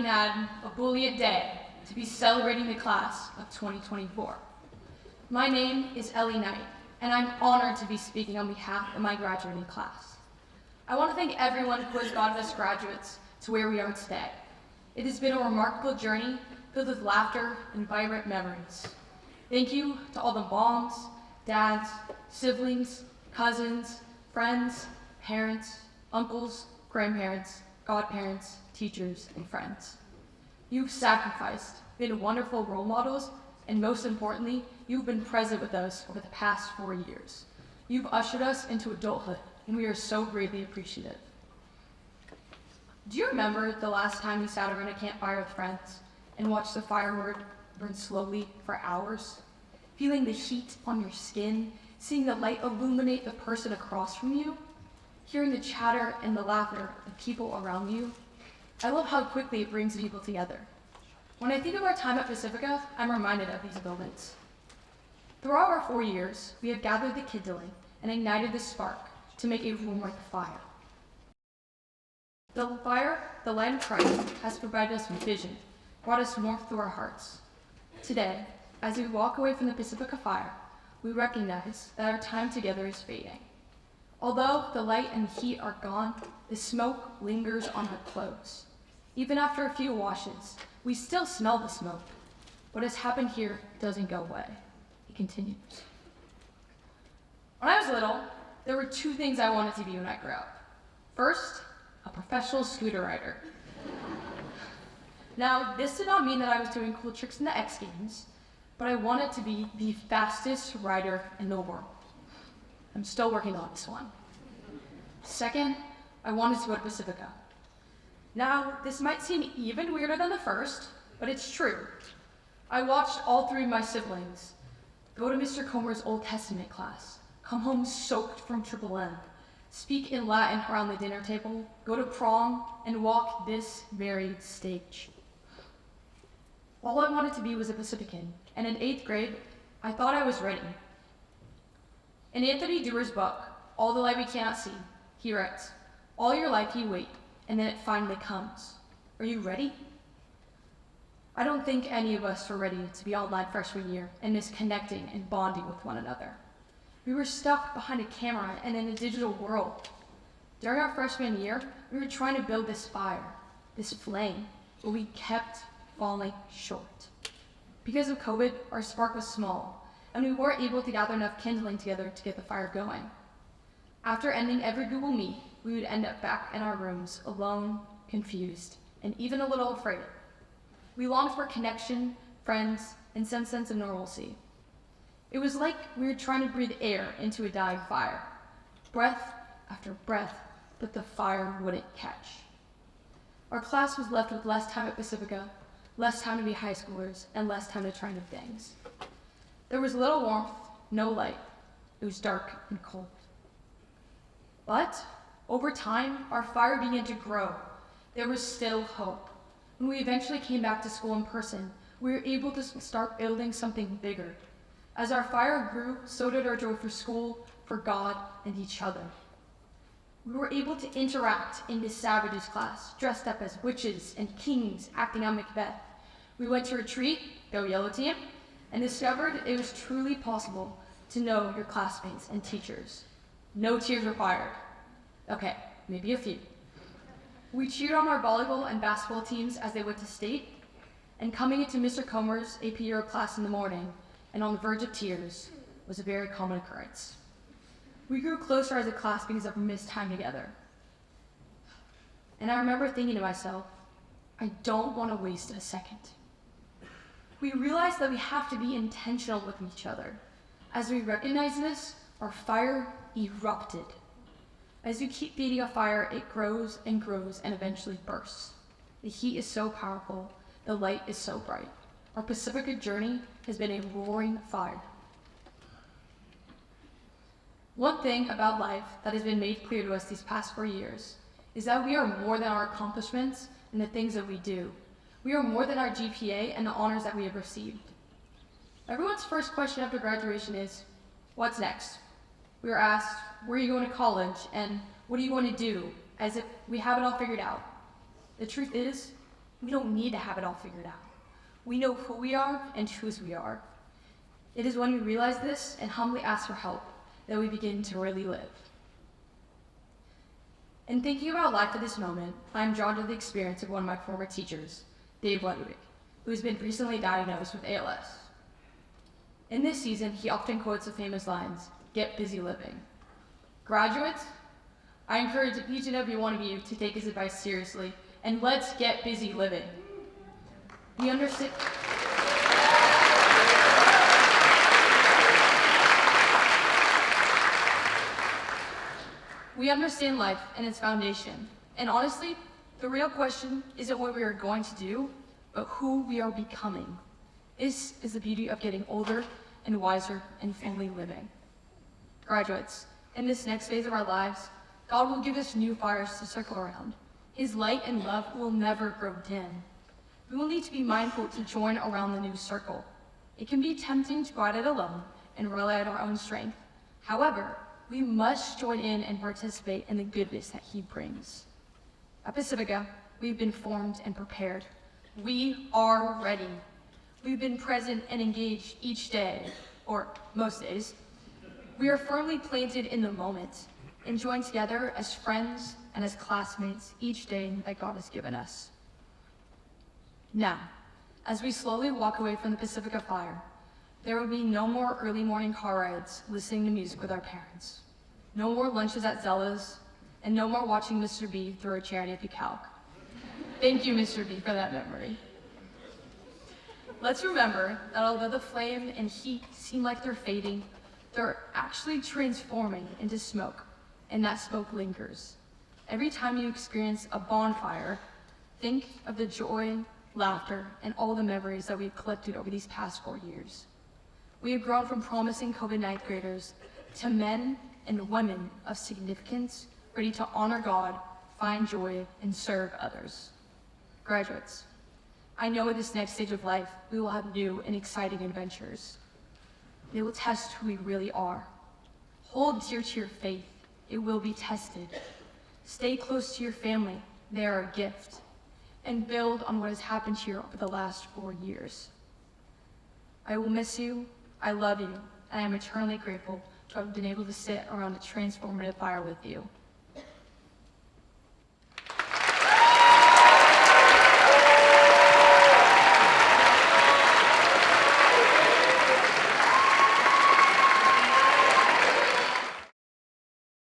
can add a bullied day to be celebrating the class of 2024. My name is Ellie Knight, and I'm honored to be speaking on behalf of my graduating class. I want to thank everyone who has gotten us graduates to where we are today. It has been a remarkable journey filled with laughter and vibrant memories. Thank you to all the moms, dads, siblings, cousins, friends, parents, uncles, grandparents, godparents, teachers, and friends. You've sacrificed, been wonderful role models, and most importantly, you've been present with us over the past 4 years. You've ushered us into adulthood, and we are so greatly appreciative. Do you remember the last time you sat around a campfire with friends and watched the firework burn slowly for hours? Feeling the heat on your skin, seeing the light illuminate the person across from you, hearing the chatter and the laughter of people around you? I love how quickly it brings people together. When I think of our time at Pacifica, I'm reminded of these moments. Throughout our 4 years, we have gathered the kindling and ignited the spark to make a room like a fire. The fire, the light of Christ, has provided us with vision, brought us warmth through our hearts. Today, as we walk away from the Pacifica fire, we recognize that our time together is fading. Although the light and heat are gone, the smoke lingers on our clothes. Even after a few washes, we still smell the smoke. What has happened here doesn't go away. It continues. When I was little, there were 2 things I wanted to be when I grew up. First, a professional scooter rider. Now, this did not mean that I was doing cool tricks in the X Games, but I wanted to be the fastest rider in the world. I'm still working on this one. Second, I wanted to go to Pacifica. Now, this might seem even weirder than the first, but it's true. I watched all 3 of my siblings go to Mr. Comer's Old Testament class, come home soaked from Triple M, speak in Latin around the dinner table, go to prom, and walk this very stage. All I wanted to be was a Pacifican, and in 8th grade, I thought I was ready. In Anthony Doerr's book, All the Light We Cannot See, he writes, "All your life you wait, and then it finally comes. Are you ready?" I don't think any of us were ready to be online freshman year and miss connecting and bonding with one another. We were stuck behind a camera and in a digital world. During our freshman year, we were trying to build this fire, this flame, but we kept falling short. Because of COVID, our spark was small, and we weren't able to gather enough kindling together to get the fire going. After ending every Google Meet, we would end up back in our rooms, alone, confused, and even a little afraid. We longed for connection, friends, and some sense of normalcy. It was like we were trying to breathe air into a dying fire, breath after breath, but the fire wouldn't catch. Our class was left with less time at Pacifica, less time to be high schoolers, and less time to try new things. There was little warmth, no light. It was dark and cold. But over time, our fire began to grow. There was still hope. When we eventually came back to school in person, we were able to start building something bigger. As our fire grew, so did our joy for school, for God, and each other. We were able to interact in Miss Savage's class, dressed up as witches and kings acting on Macbeth. We went to retreat, go yellow team, and discovered it was truly possible to know your classmates and teachers. No tears required. Okay, maybe a few. We cheered on our volleyball and basketball teams as they went to state, and coming into Mr. Comer's AP Euro class in the morning and on the verge of tears was a very common occurrence. We grew closer as a class because of our missed time together. And I remember thinking to myself, I don't want to waste a second. We realized that we have to be intentional with each other. As we recognized this, our fire erupted. As you keep feeding a fire, it grows and grows and eventually bursts. The heat is so powerful, the light is so bright. Our Pacifica journey has been a roaring fire. One thing about life that has been made clear to us these past 4 years is that we are more than our accomplishments and the things that we do. We are more than our GPA and the honors that we have received. Everyone's first question after graduation is, what's next? We are asked, where are you going to college and what do you want to do, as if we have it all figured out. The truth is, We don't need to have it all figured out. We know who we are and whose we are. It is when we realize this and humbly ask for help that we begin to really live. In thinking about life at this moment, I am drawn to the experience of one of my former teachers, Dave Ludwig, who has been recently diagnosed with ALS. In this season, he often quotes the famous lines, "Get busy living." Graduates, I encourage each and every one of you to take his advice seriously, and let's get busy living. We understand life and its foundation, and honestly, the real question isn't what we are going to do, but who we are becoming. This is the beauty of getting older and wiser and fully living. Graduates, in this next phase of our lives, God will give us new fires to circle around. His light and love will never grow dim. We will need to be mindful to join around the new circle. It can be tempting to go at it alone and rely on our own strength. However, we must join in and participate in the goodness that he brings. At Pacifica, we've been formed and prepared. We are ready. We've been present and engaged each day, or most days. We are firmly planted in the moment, enjoying together as friends and as classmates each day that God has given us. Now, as we slowly walk away from the Pacifica Fire, there will be no more early morning car rides listening to music with our parents, no more lunches at Zella's, and no more watching Mr. B throw a charity at the calc. Thank you, Mr. B, for that memory. Let's remember that although the flame and heat seem like they're fading, they're actually transforming into smoke, and that smoke lingers. Every time you experience a bonfire, think of the joy, laughter, and all the memories that we've collected over these past 4 years. We have grown from promising COVID ninth graders to men and women of significance, ready to honor God, find joy, and serve others. Graduates, I know in this next stage of life, we will have new and exciting adventures. They will test who we really are. Hold dear to your faith. It will be tested. Stay close to your family. They are a gift. And build on what has happened here over the last 4 years. I will miss you. I love you. And I am eternally grateful to have been able to sit around a transformative fire with you.